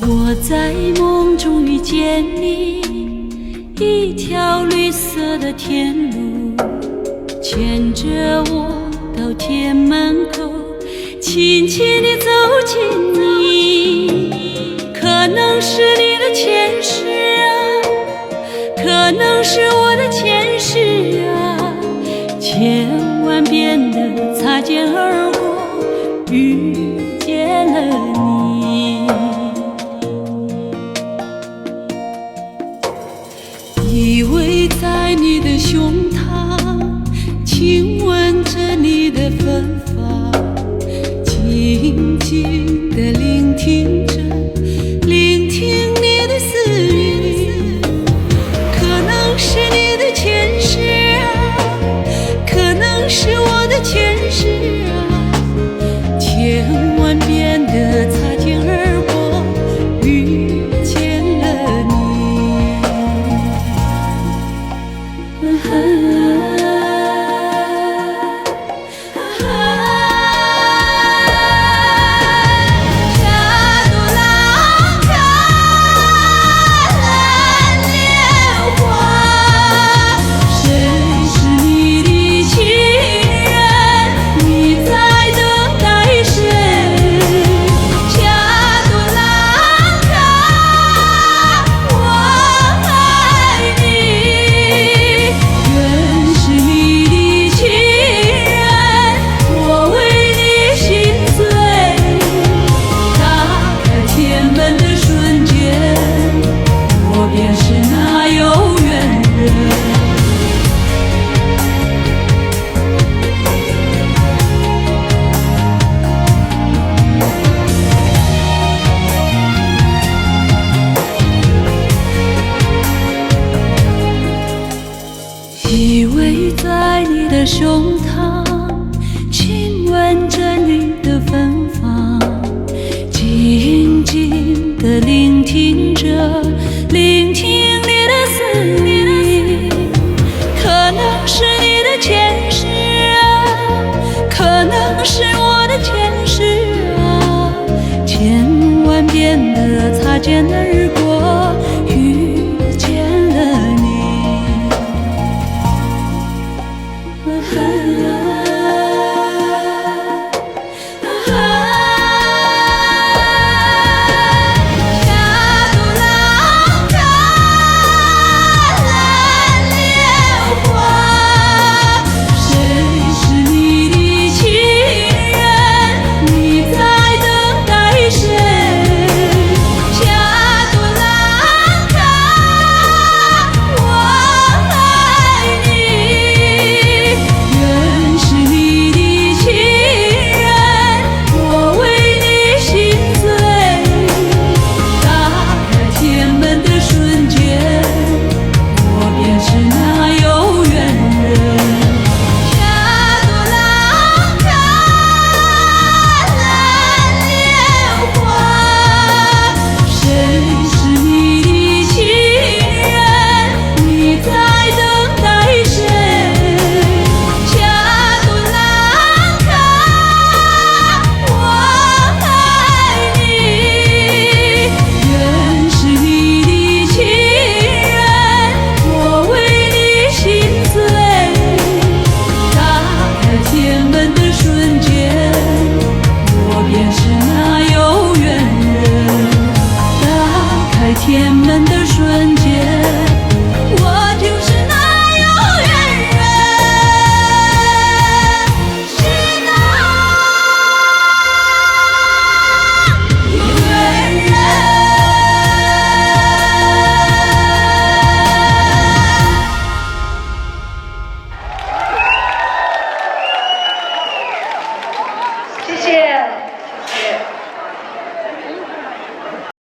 我在梦中遇见你，一条绿色的天路，牵着我到天门口，轻轻地走近你。可能是你的前世啊，可能是我的前世啊，千万遍的擦肩而过，遇见了你。依偎在你的胸膛，亲吻着你的芬芳，静静地聆听着，聆听你的思语。可能是你的前世啊，可能是我的前世啊，千万遍的擦肩而过，遇见了你。依偎在你的胸膛，亲吻着你的芬芳，静静地聆听着，聆听你的思语。可能是你的前世啊，可能是我的前世啊，千万遍的擦肩而过。